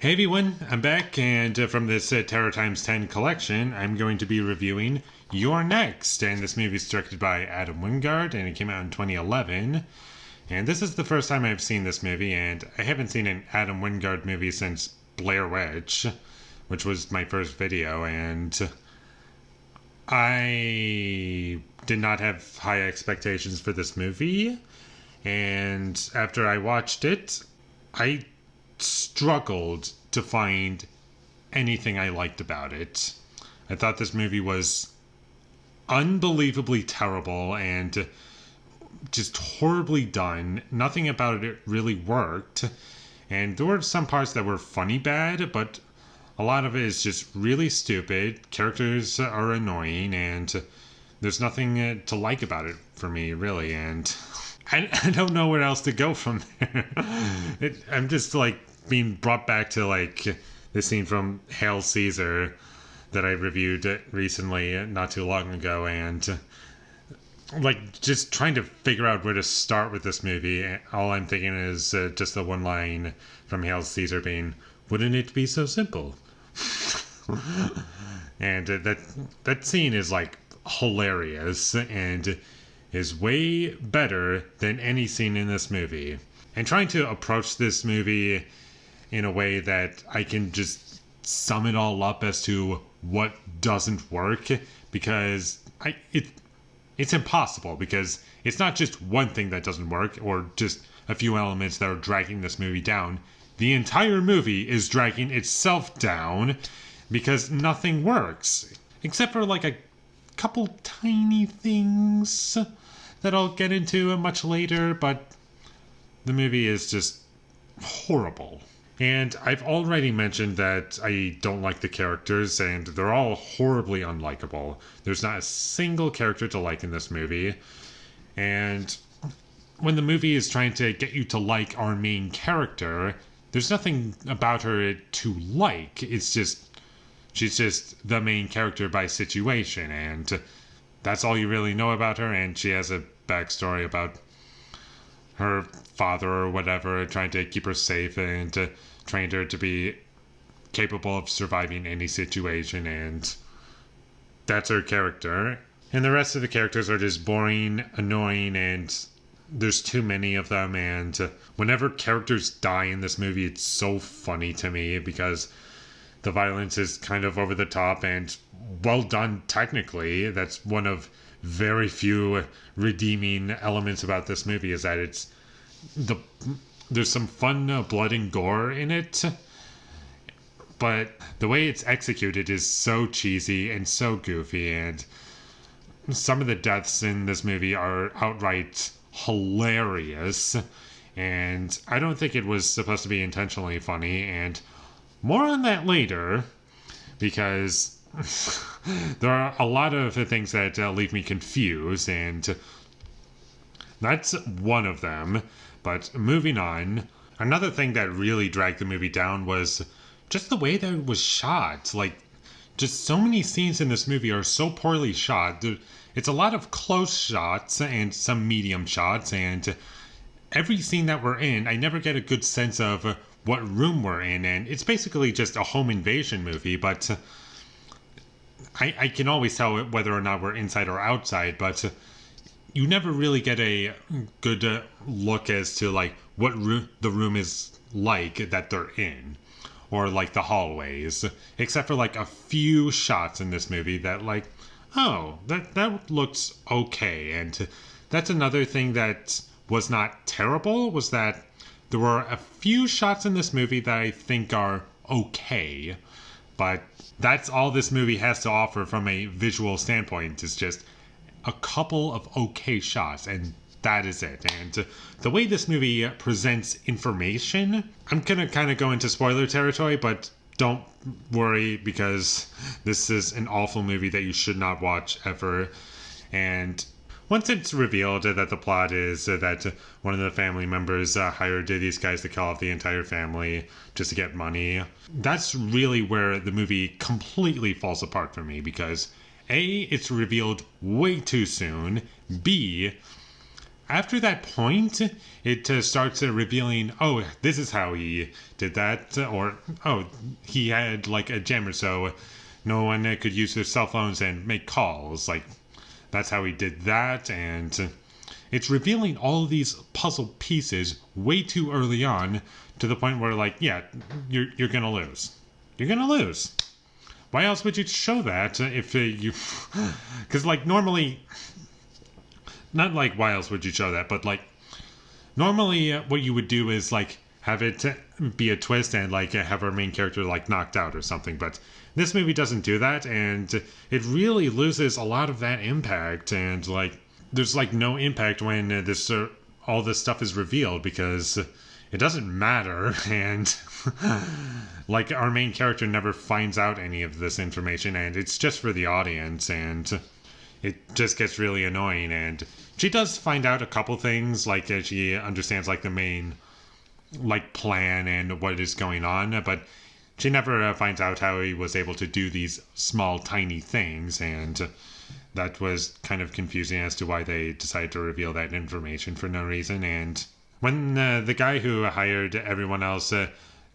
Hey everyone, I'm back, and from this Terror Times 10 collection, I'm going to be reviewing You're Next. And this movie is directed by Adam Wingard, and it came out in 2011. And this is the first time I've seen this movie, and I haven't seen an Adam Wingard movie since Blair Witch, which was my first video, and I did not have high expectations for this movie. And after I watched it, I struggled to find anything I liked about it. I thought this movie was unbelievably terrible and just horribly done. Nothing about it really worked. And there were some parts that were funny bad, but a lot of it is just really stupid. Characters are annoying, and there's nothing to like about it for me, really. And I don't know where else to go from there. I'm just like being brought back to like the scene from Hail Caesar that I reviewed recently, not too long ago, and like just trying to figure out where to start with this movie. All I'm thinking is just the one line from Hail Caesar being, "Wouldn't it be so simple?" And that scene is like hilarious and is way better than any scene in this movie. And trying to approach this movie in a way that I can just sum it all up as to what doesn't work, because it's impossible, because it's not just one thing that doesn't work or just a few elements that are dragging this movie down. The entire movie is dragging itself down because nothing works except for like a couple tiny things that I'll get into much later, but the movie is just horrible. And I've already mentioned that I don't like the characters, and they're all horribly unlikable. There's not a single character to like in this movie. And when the movie is trying to get you to like our main character, there's nothing about her to like. It's just, she's just the main character by situation, and that's all you really know about her. And she has a backstory about her father or whatever trying to keep her safe and trained her to be capable of surviving any situation, and that's her character. And the rest of the characters are just boring, annoying, and there's too many of them. And whenever characters die in this movie, it's so funny to me because the violence is kind of over the top and well done technically. That's one of very few redeeming elements about this movie, is that there's some fun blood and gore in it, but the way it's executed is so cheesy and so goofy, and some of the deaths in this movie are outright hilarious, and I don't think it was supposed to be intentionally funny, and more on that later, because there are a lot of things that leave me confused, and that's one of them. But moving on, another thing that really dragged the movie down was just the way that it was shot. Like, just so many scenes in this movie are so poorly shot. It's a lot of close shots and some medium shots, and every scene that we're in, I never get a good sense of what room we're in, and it's basically just a home invasion movie, but I can always tell whether or not we're inside or outside, but you never really get a good look as to like what the room is like that they're in, or like the hallways, except for like a few shots in this movie that like, oh, that looks okay. And that's another thing that was not terrible, was that there were a few shots in this movie that I think are okay, but that's all this movie has to offer from a visual standpoint, is just a couple of okay shots, and that is it. And the way this movie presents information, I'm gonna kind of go into spoiler territory, but don't worry, because this is an awful movie that you should not watch ever. And once it's revealed that the plot is that one of the family members hired these guys to kill off the entire family just to get money, that's really where the movie completely falls apart for me, because A, it's revealed way too soon. B, after that point, it starts revealing, oh, this is how he did that, or oh, he had like a jammer, so no one could use their cell phones and make calls. Like, that's how he did that, and it's revealing all of these puzzle pieces way too early on, to the point where, like, yeah, you're gonna lose. You're gonna lose. Why else would you show that if you... Because, like, normally... Not like, why else would you show that, but, like, normally what you would do is, like, have it be a twist and, like, have our main character, like, knocked out or something. But this movie doesn't do that, and it really loses a lot of that impact. And, like, there's, like, no impact when this all this stuff is revealed, because it doesn't matter, and... like, our main character never finds out any of this information, and it's just for the audience, and it just gets really annoying. And she does find out a couple things, like she understands, like, the main, like, plan and what is going on, but she never finds out how he was able to do these small, tiny things, and that was kind of confusing as to why they decided to reveal that information for no reason. And when the guy who hired everyone else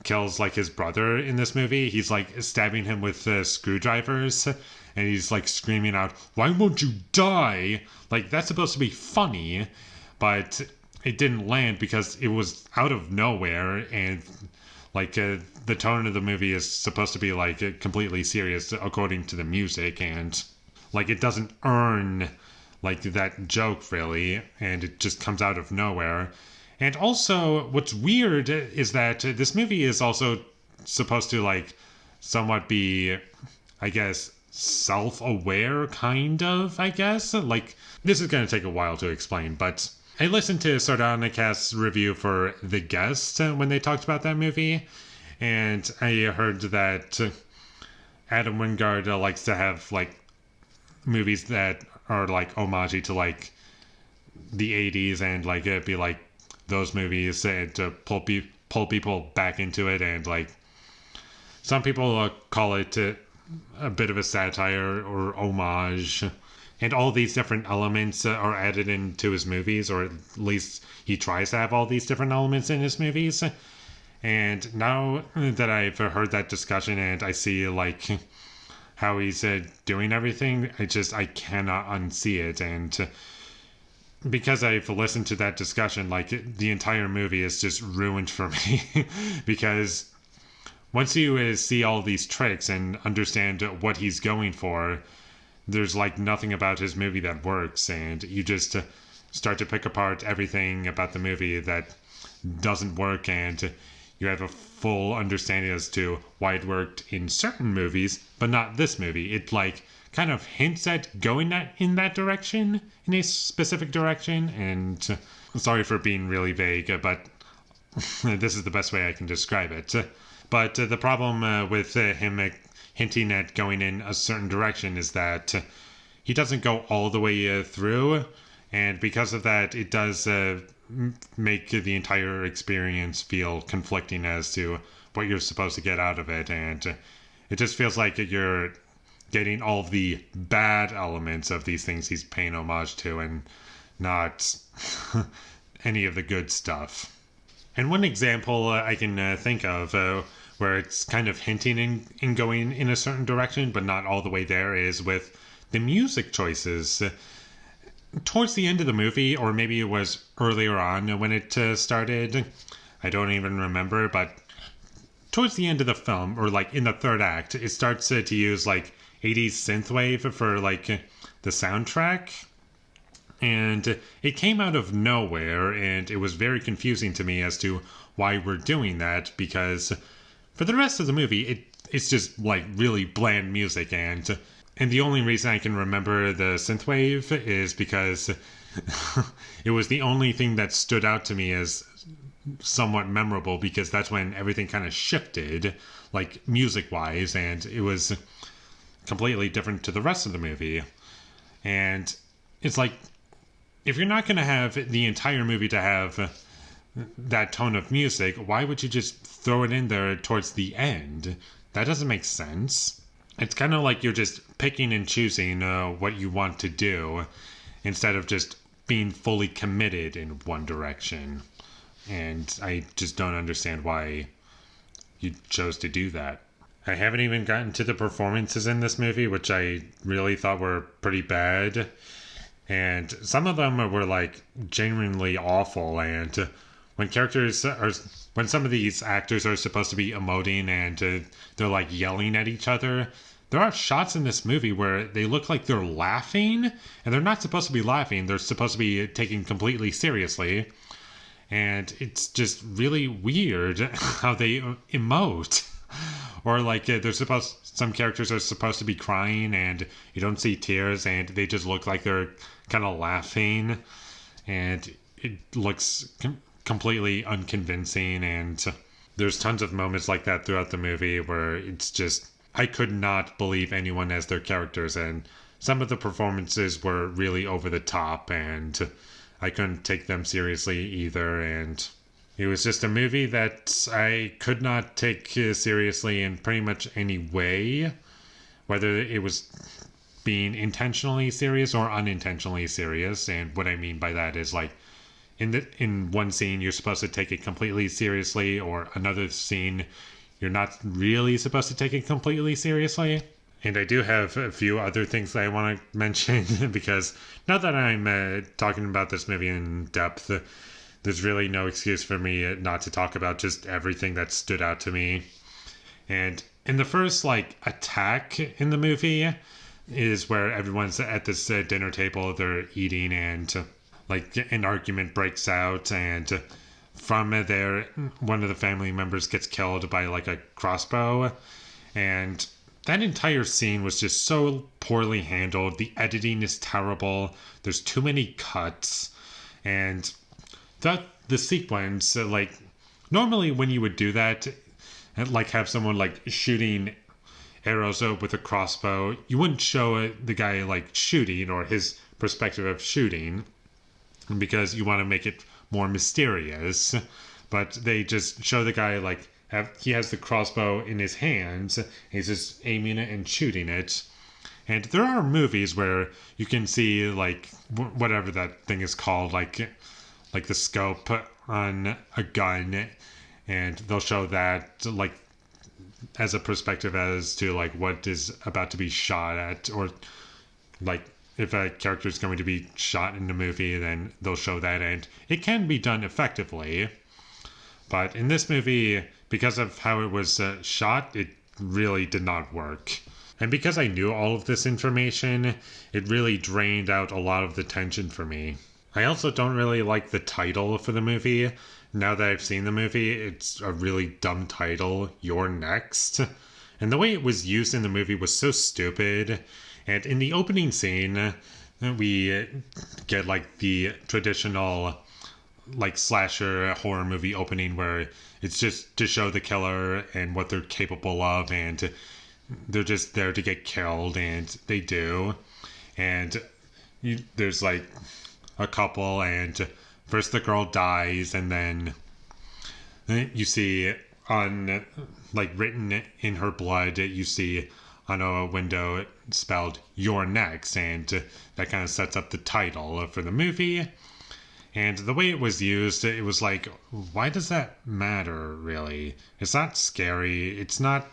kills, like, his brother in this movie, he's, like, stabbing him with screwdrivers, and he's, like, screaming out, "Why won't you die?" Like, that's supposed to be funny, but it didn't land because it was out of nowhere, and, like, the tone of the movie is supposed to be, like, completely serious according to the music, and, like, it doesn't earn, like, that joke, really, and it just comes out of nowhere. And also, what's weird is that this movie is also supposed to, like, somewhat be, I guess, self-aware, kind of, I guess. Like, this is going to take a while to explain, but I listened to Sardonicast's review for The Guest when they talked about that movie, and I heard that Adam Wingard likes to have, like, movies that are, like, homage to, like, the 80s, and, like, it'd be, like, those movies, and to pull people back into it. And, like, some people call it a bit of a satire or homage, and all these different elements are added into his movies, or at least he tries to have all these different elements in his movies. And now that I've heard that discussion and I see, like, how he's doing everything, I cannot unsee it. And because I've listened to that discussion, like, the entire movie is just ruined for me. Because once you see all these tricks and understand what he's going for, there's, like, nothing about his movie that works, and you just start to pick apart everything about the movie that doesn't work, and you have a full understanding as to why it worked in certain movies, but not this movie. It, like, kind of hints at going in that direction, in a specific direction, and sorry for being really vague, but this is the best way I can describe it. But the problem with him hinting at going in a certain direction is that he doesn't go all the way through, and because of that, it does make the entire experience feel conflicting as to what you're supposed to get out of it, and it just feels like you're getting all of the bad elements of these things he's paying homage to, and not any of the good stuff. And one example I can think of where it's kind of hinting in going in a certain direction, but not all the way there, is with the music choices. Towards the end of the movie, or maybe it was earlier on when it started, I don't even remember, but towards the end of the film, or, like, in the third act, it starts to use, like, 80s synthwave for, like, the soundtrack, and it came out of nowhere, and it was very confusing to me as to why we're doing that, because for the rest of the movie, it's just, like, really bland music, and the only reason I can remember the synthwave is because it was the only thing that stood out to me as somewhat memorable, because that's when everything kind of shifted, like, music-wise, and it was completely different to the rest of the movie. And it's like, if you're not going to have the entire movie to have that tone of music, why would you just throw it in there towards the end? That doesn't make sense. It's kind of like you're just picking and choosing what you want to do, instead of just being fully committed in one direction. And I just don't understand why you chose to do that. I haven't even gotten to the performances in this movie, which I really thought were pretty bad. And some of them were like genuinely awful. And when when some of these actors are supposed to be emoting and they're like yelling at each other, there are shots in this movie where they look like they're laughing, and they're not supposed to be laughing. They're supposed to be taken completely seriously. And it's just really weird how they emote. Or like some characters are supposed to be crying and you don't see tears and they just look like they're kind of laughing, and it looks completely unconvincing. And there's tons of moments like that throughout the movie where it's just, I could not believe anyone as their characters, and some of the performances were really over the top and I couldn't take them seriously either. And it was just a movie that I could not take seriously in pretty much any way, whether it was being intentionally serious or unintentionally serious. And what I mean by that is like in one scene you're supposed to take it completely seriously, or another scene you're not really supposed to take it completely seriously. And I do have a few other things that I want to mention because now that I'm talking about this movie in depth, there's really no excuse for me not to talk about just everything that stood out to me. And in the first like attack in the movie is where everyone's at this dinner table, they're eating, and like an argument breaks out, and from there one of the family members gets killed by like a crossbow. And that entire scene was just so poorly handled. The editing is terrible. There's too many cuts. And the sequence, like, normally when you would do that, and like have someone like shooting arrows with a crossbow, you wouldn't show the guy like shooting or his perspective of shooting because you want to make it more mysterious. But they just show the guy like he has the crossbow in his hands. He's just aiming it and shooting it. And there are movies where you can see like whatever that thing is called, like the scope on a gun, and they'll show that like as a perspective as to like what is about to be shot at, or like if a character is going to be shot in the movie, then they'll show that, and it can be done effectively. But in this movie, because of how it was shot, it really did not work. And because I knew all of this information, it really drained out a lot of the tension for me. I also don't really like the title for the movie. Now that I've seen the movie, it's a really dumb title, You're Next. And the way it was used in the movie was so stupid. And in the opening scene, we get like the traditional like slasher horror movie opening where it's just to show the killer and what they're capable of, and they're just there to get killed, and they do. And there's like a couple, and first the girl dies, and then you see on like written in her blood, you see on a window spelled "You're Next," and that kind of sets up the title for the movie. And the way it was used, it was like, why does that matter, really? It's not scary. It's not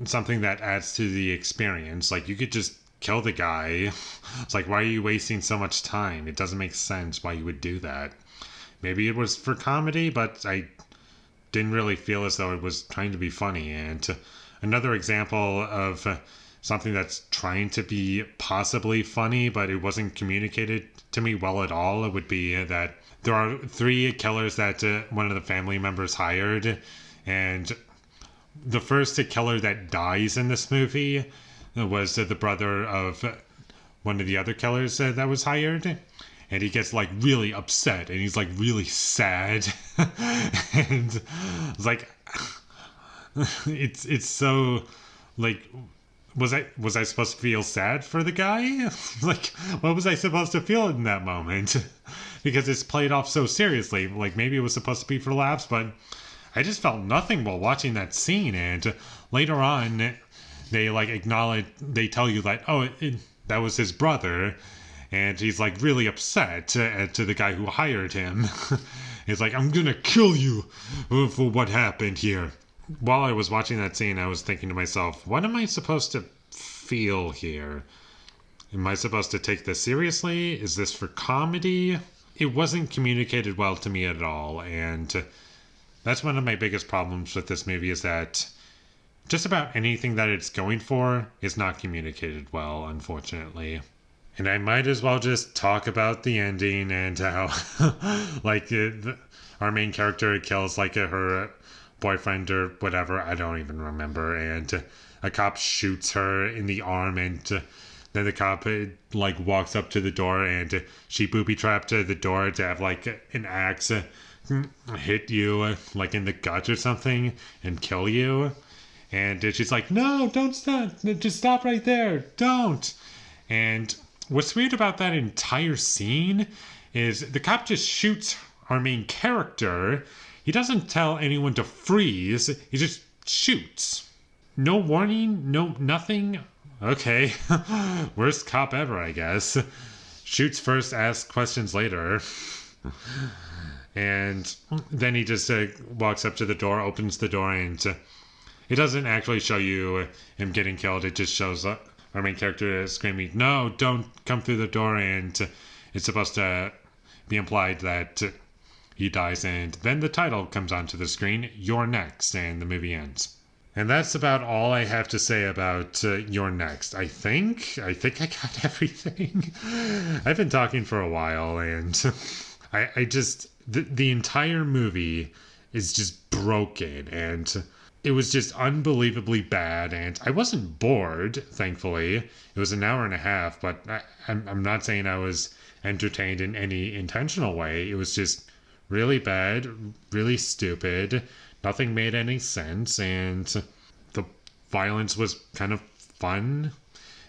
something that adds to the experience. Like, you could just kill the guy. It's like, why are you wasting so much time? It doesn't make sense why you would do that. Maybe it was for comedy, but I didn't really feel as though it was trying to be funny. And another example of something that's trying to be possibly funny, but it wasn't communicated to me well at all, it would be that there are 3 killers that one of the family members hired, and the first killer that dies in this movie was the brother of one of the other killers that was hired, and he gets like really upset and he's like really sad. And it's like it's so like, was I supposed to feel sad for the guy? Like, what was I supposed to feel in that moment? Because it's played off so seriously. Like, maybe it was supposed to be for laughs, but I just felt nothing while watching that scene. And later on, they like acknowledge, they tell you like, oh, that was his brother. and he's like really upset to the guy who hired him. He's like, I'm gonna kill you for what happened here. While I was watching that scene, I was thinking to myself, what am I supposed to feel here? Am I supposed to take this seriously? Is this for comedy? It wasn't communicated well to me at all, and that's one of my biggest problems with this movie, is that just about anything that it's going for is not communicated well, unfortunately. And I might as well just talk about the ending and how, like, our main character kills, like, her boyfriend or whatever, I don't even remember, and a cop shoots her in the arm, and then the cop like walks up to the door, and she booby-trapped the door to have like an axe hit you like in the gut or something and kill you. And she's like, no, don't stop, just stop right there, don't. And what's weird about that entire scene is the cop just shoots our main character. He doesn't tell anyone to freeze, he just shoots. No warning, no nothing. Okay, worst cop ever, I guess. Shoots first, asks questions later. And then he just walks up to the door, opens the door, and it doesn't actually show you him getting killed. It just shows our main character screaming, no, don't come through the door, and it's supposed to be implied that he dies, and then the title comes onto the screen, You're Next, and the movie ends. And that's about all I have to say about You're Next. I think I got everything. I've been talking for a while, and I just... The entire movie is just broken, and it was just unbelievably bad, and I wasn't bored, thankfully. It was an hour and a half, but I'm not saying I was entertained in any intentional way. It was just really bad, really stupid. Nothing made any sense, and the violence was kind of fun,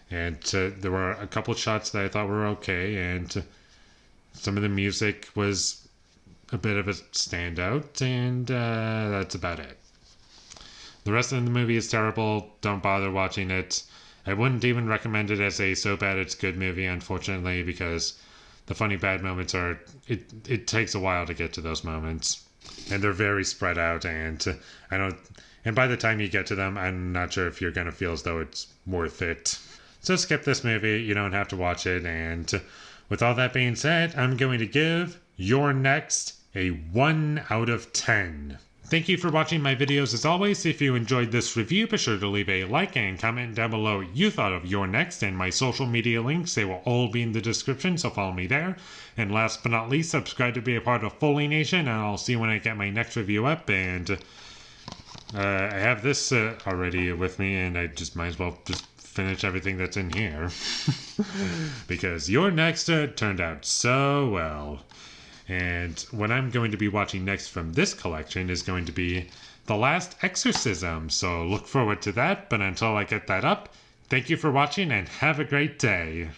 and there were a couple shots that I thought were okay, and some of the music was a bit of a standout, and that's about it. The rest of the movie is terrible. Don't bother watching it. I wouldn't even recommend it as a so bad it's good movie, unfortunately, because the funny bad moments are... It takes a while to get to those moments. And they're very spread out, and I don't... And by the time you get to them, I'm not sure if you're going to feel as though it's worth it. So skip this movie. You don't have to watch it. And with all that being said, I'm going to give You're Next a 1 out of 10. Thank you for watching my videos as always. If you enjoyed this review, be sure to leave a like and comment down below what you thought of You're Next, and my social media links, they will all be in the description, so follow me there. And last but not least, subscribe to be a part of Foley Nation, and I'll see you when I get my next review up. And I have this already with me, and I just might as well just finish everything that's in here. Because You're Next turned out so well. And what I'm going to be watching next from this collection is going to be The Last Exorcism. So look forward to that. But until I get that up, thank you for watching and have a great day.